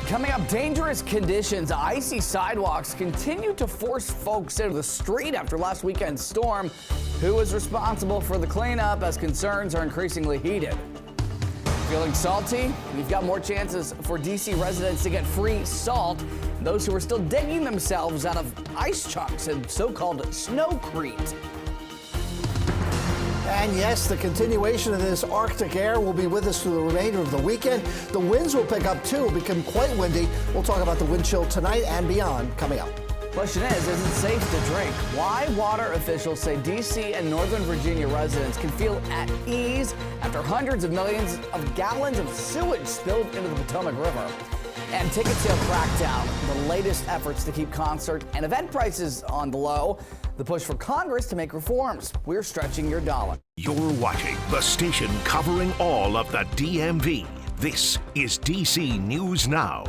Coming up, dangerous conditions. Icy sidewalks continue to force folks into the street after last weekend's storm. Who is responsible for the cleanup as concerns are increasingly heated? Feeling salty? We've got more chances for D.C. residents to get free salt. Those who are still digging themselves out of ice chunks and so-called snowcrete. And yes, the continuation of this Arctic air will be with us through the remainder of the weekend. The winds will pick up too, become quite windy. We'll talk about the wind chill tonight and beyond coming up. Question is it safe to drink? Why water officials say D.C. and Northern Virginia residents can feel at ease after hundreds of millions of gallons of sewage spilled into the Potomac River. And ticket sale crackdown, the latest efforts to keep concert and event prices on the low. The push for Congress to make reforms. We're stretching your dollar. You're watching the station covering all of the DMV. This is DC News Now.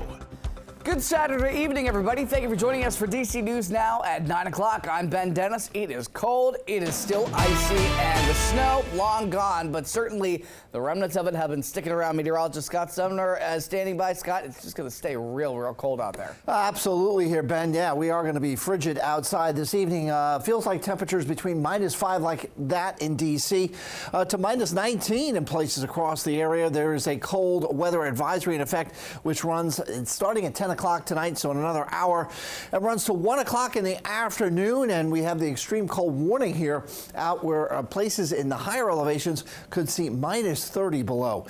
Good Saturday evening, everybody. Thank you for joining us for DC News Now at 9 o'clock. I'm Ben Dennis. It is cold. It is still icy, and the snow long gone, but certainly the remnants of it have been sticking around. Meteorologist Scott Sumner is standing by. Scott, it's just going to stay real cold out there. Absolutely here, Ben. Yeah, we are going to be frigid outside this evening. Feels like temperatures between -5 like that in D.C. To -19 in places across the area. There is a cold weather advisory in effect, which runs starting at 10 o'clock tonight, so in another hour. It runs to 1 o'clock in the afternoon, and we have the extreme cold warning here out where places in the higher elevations could see -30 below.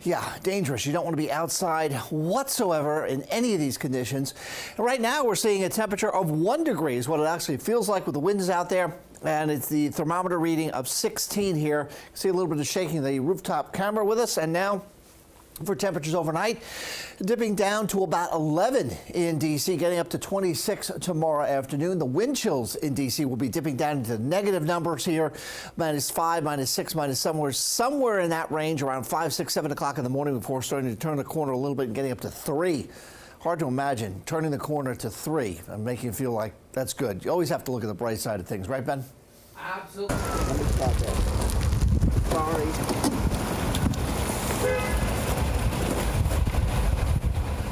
Yeah, dangerous. You don't want to be outside whatsoever in any of these conditions. And right now we're seeing a temperature of 1 degree is what it actually feels like with the winds out there. And it's the thermometer reading of 16 here. You see a little bit of shaking of the rooftop camera with us. And now for temperatures overnight, dipping down to about 11 in D.C., getting up to 26 tomorrow afternoon. The wind chills in D.C. will be dipping down into negative numbers here, -5, -6, somewhere in that range around 5, 6, 7 o'clock in the morning before starting to turn the corner a little bit and getting up to 3. Hard to imagine turning the corner to 3 and making you feel like that's good. You always have to look at the bright side of things, right, Ben? Absolutely. Let me stop there. Sorry.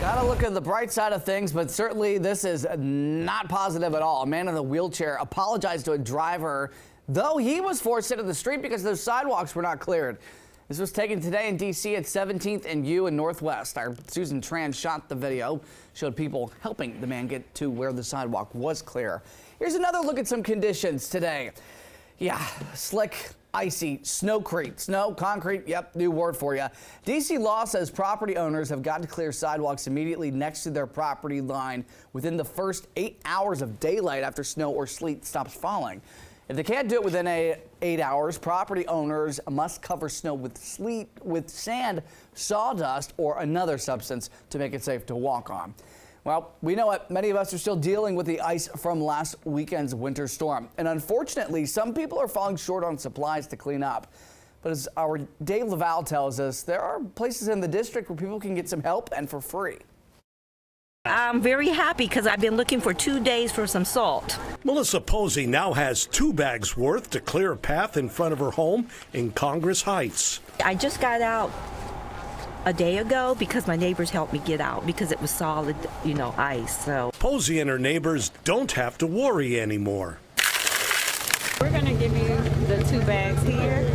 Gotta look at the bright side of things, but certainly this is not positive at all. A man in a wheelchair apologized to a driver, though he was forced into the street because those sidewalks were not cleared. This was taken today in D.C. at 17th and U in Northwest. Our Susan Tran shot the video, showed people helping the man get to where the sidewalk was clear. Here's another look at some conditions today. Yeah, slick, icy, snowcrete, snow, concrete, yep, new word for you. D.C. law says property owners have got to clear sidewalks immediately next to their property line within the first 8 hours of daylight after snow or sleet stops falling. If they can't do it within 8 hours, property owners must cover snow with sand, sawdust, or another substance to make it safe to walk on. Well, we know it. Many of us are still dealing with the ice from last weekend's winter storm. And unfortunately, some people are falling short on supplies to clean up. But as our Dave Laval tells us, there are places in the district where people can get some help and for free. I'm very happy because I've been looking for 2 days for some salt. Melissa Posey now has 2 bags worth to clear a path in front of her home in Congress Heights. I just got out a day ago because my neighbors helped me get out because it was solid, ice. So Posey and her neighbors don't have to worry anymore. We're going to give you the 2 bags here.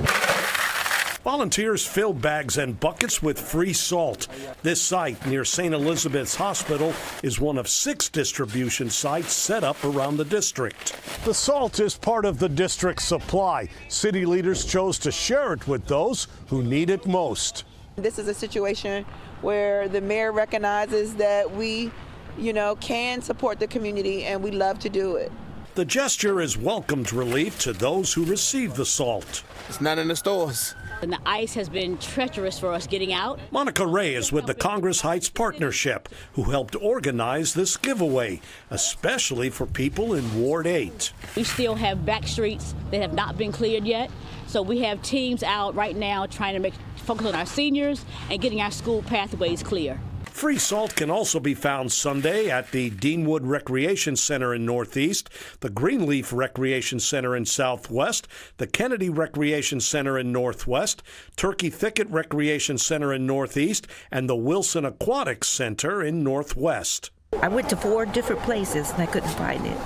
Volunteers fill bags and buckets with free salt. This site near St. Elizabeth's Hospital is one of 6 distribution sites set up around the district. The salt is part of the district's supply. City leaders chose to share it with those who need it most. This is a situation where the mayor recognizes that we, can support the community, and we love to do it. The gesture is welcomed relief to those who receive the salt. It's not in the stores. And the ice has been treacherous for us getting out. Monica Ray is with the Congress Heights Partnership, who helped organize this giveaway, especially for people in Ward 8. We still have back streets that have not been cleared yet. So we have teams out right now trying to focus on our seniors and getting our school pathways clear. Free salt can also be found Sunday at the Deanwood Recreation Center in Northeast, the Greenleaf Recreation Center in Southwest, the Kennedy Recreation Center in Northwest, Turkey Thicket Recreation Center in Northeast, and the Wilson Aquatics Center in Northwest. I went to 4 different places and I couldn't find it.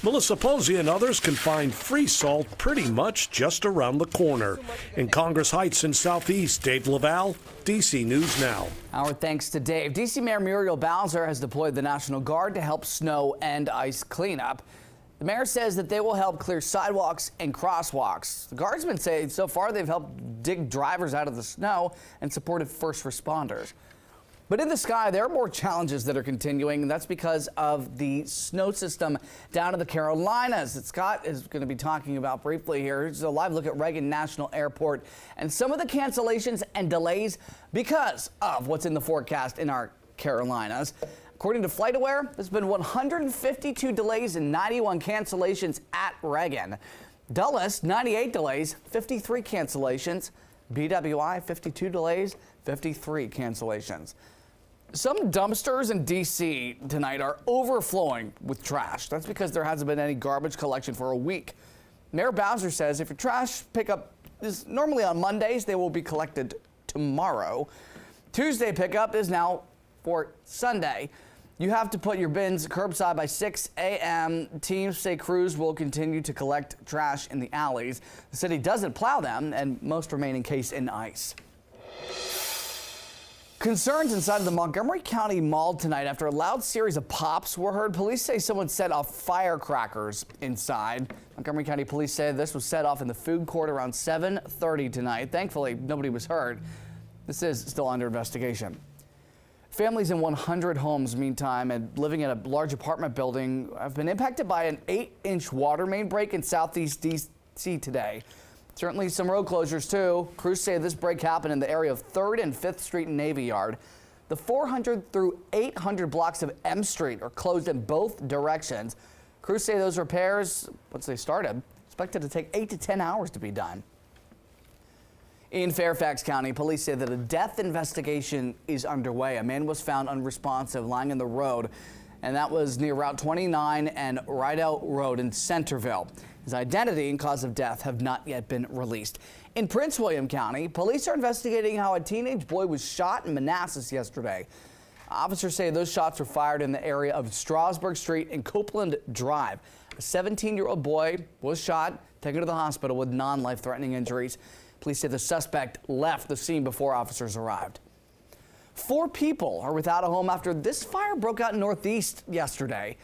Melissa Posey and others can find free salt pretty much just around the corner. In Congress Heights in Southeast, Dave Laval, DC News Now. Our thanks to Dave. DC Mayor Muriel Bowser has deployed the National Guard to help snow and ice cleanup. The mayor says that they will help clear sidewalks and crosswalks. The Guardsmen say so far they've helped dig drivers out of the snow and supported first responders. But in the sky, there are more challenges that are continuing, and that's because of the snow system down in the Carolinas that Scott is going to be talking about briefly here. Here's a live look at Reagan National Airport and some of the cancellations and delays because of what's in the forecast in our Carolinas. According to FlightAware, there's been 152 delays and 91 cancellations at Reagan. Dulles, 98 delays, 53 cancellations. BWI, 52 delays, 53 cancellations. Some dumpsters in D.C. tonight are overflowing with trash. That's because there hasn't been any garbage collection for a week. Mayor Bowser says if your trash pickup is normally on Mondays, they will be collected tomorrow. Tuesday pickup is now for Sunday. You have to put your bins curbside by 6 a.m. Teams say crews will continue to collect trash in the alleys. The city doesn't plow them, and most remain encased in ice. Concerns inside the Montgomery County Mall tonight after a loud series of pops were heard. Police say someone set off firecrackers inside. Montgomery County Police say this was set off in the food court around 7:30 tonight. Thankfully, nobody was hurt. This is still under investigation. Families in 100 homes, meantime, and living in a large apartment building have been impacted by an 8-inch water main break in southeast D.C. today. Certainly some road closures, too. Crews say this break happened in the area of 3rd and 5th Street and Navy Yard. The 400 through 800 blocks of M Street are closed in both directions. Crews say those repairs, once they started, expected to take 8 to 10 hours to be done. In Fairfax County, police say that a death investigation is underway. A man was found unresponsive lying in the road, and that was near Route 29 and Rideout Road in Centerville. His identity and cause of death have not yet been released. In Prince William County, police are investigating how a teenage boy was shot in Manassas yesterday. Officers say those shots were fired in the area of Strasburg Street and Copeland Drive. A 17-year-old boy was shot, taken to the hospital with non-life-threatening injuries. Police say the suspect left the scene before officers arrived. 4 people are without a home after this fire broke out in Northeast yesterday.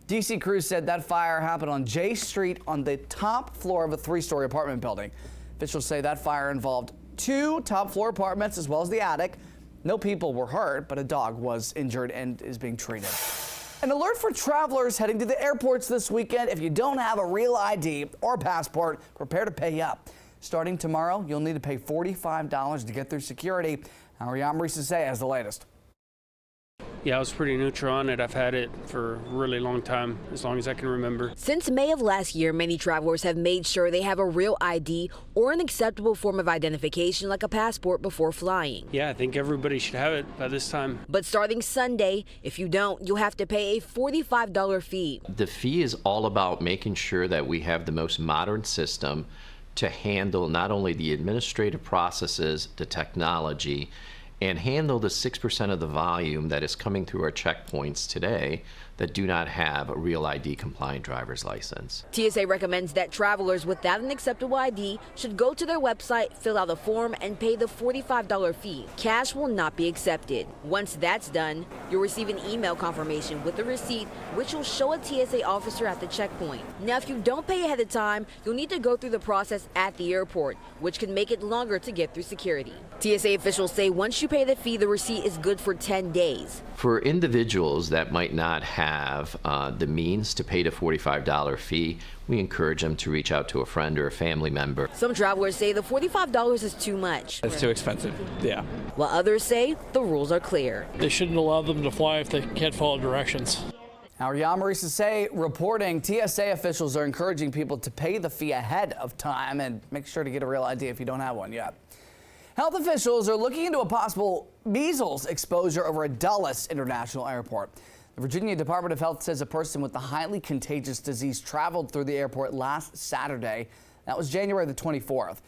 D.C. crews said that fire happened on J Street on the top floor of a 3-story apartment building. Officials say that fire involved 2 top-floor apartments as well as the attic. No people were hurt, but a dog was injured and is being treated. An alert for travelers heading to the airports this weekend. If you don't have a real ID or passport, prepare to pay up. Starting tomorrow, you'll need to pay $45 to get through security. Our Yamrisa Say has the latest. Yeah, I was pretty neutral on it. I've had it for a really long time, as long as I can remember. Since May of last year, many travelers have made sure they have a real ID or an acceptable form of identification like a passport before flying. Yeah, I think everybody should have it by this time. But starting Sunday, if you don't, you'll have to pay a $45 fee. The fee is all about making sure that we have the most modern system to handle not only the administrative processes, the technology, and handle the 6% of the volume that is coming through our checkpoints today that do not have a real ID compliant driver's license. TSA recommends that travelers without an acceptable ID should go to their website, fill out a form, and pay the $45 fee. Cash will not be accepted. Once that's done, you'll receive an email confirmation with a receipt, which will show a TSA officer at the checkpoint. Now, if you don't pay ahead of time, you'll need to go through the process at the airport, which can make it longer to get through security. TSA officials say once you pay the fee, the receipt is good for 10 days. For individuals that might not have the means to pay the $45 fee, we encourage them to reach out to a friend or a family member. Some travelers say the $45 is too much. It's too expensive, yeah. While others say the rules are clear. They shouldn't allow them to fly if they can't follow directions. Our Yamrisa Say reporting TSA officials are encouraging people to pay the fee ahead of time and make sure to get a real ID if you don't have one yet. Health officials are looking into a possible measles exposure over at Dulles International Airport. The Virginia Department of Health says a person with the highly contagious disease traveled through the airport last Saturday. That was January the 24th.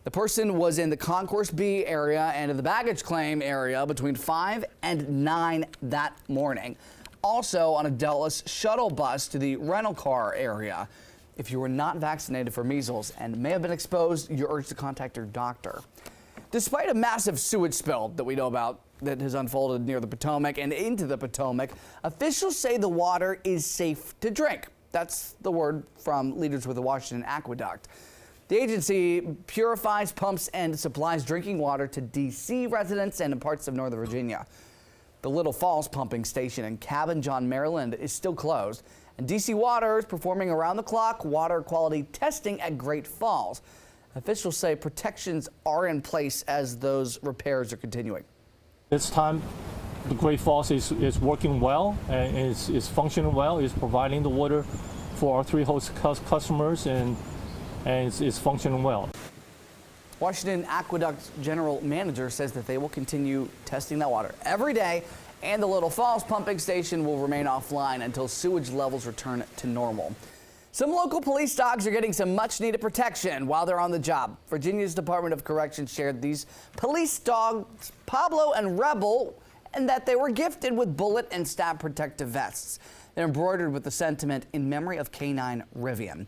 The person was in the Concourse B area and in the baggage claim area between 5 and 9 that morning. Also on a Dulles shuttle bus to the rental car area. If you were not vaccinated for measles and may have been exposed, you're urged to contact your doctor. Despite a massive sewage spill that we know about that has unfolded near the Potomac and into the Potomac, officials say the water is safe to drink. That's the word from leaders with the Washington Aqueduct. The agency purifies, pumps, and supplies drinking water to D.C. residents and in parts of Northern Virginia. The Little Falls pumping station in Cabin John, Maryland is still closed, and D.C. Water is performing around-the-clock water quality testing at Great Falls. Officials say protections are in place as those repairs are continuing. This time, the Great Falls is working well and is functioning well. It's providing the water for our 3 host customers and it's functioning well. Washington Aqueduct General Manager says that they will continue testing that water every day, and the Little Falls pumping station will remain offline until sewage levels return to normal. Some local police dogs are getting some much-needed protection while they're on the job. Virginia's Department of Corrections shared these police dogs, Pablo and Rebel, and that they were gifted with bullet and stab protective vests. They're embroidered with the sentiment in memory of Canine Rivian.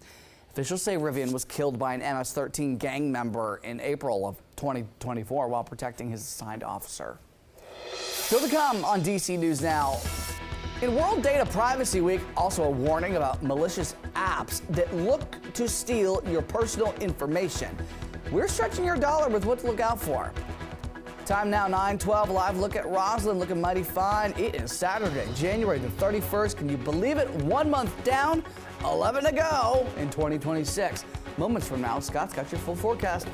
Officials say Rivian was killed by an MS-13 gang member in April of 2024 while protecting his assigned officer. Still to come on DC News Now. In World Data Privacy Week, also a warning about malicious apps that look to steal your personal information. We're stretching your dollar with what to look out for. Time now, 9:12, live look at Roslyn, looking mighty fine. It is Saturday, January the 31st. Can you believe it? 1 month down, 11 to go in 2026. Moments from now, Scott's got your full forecast.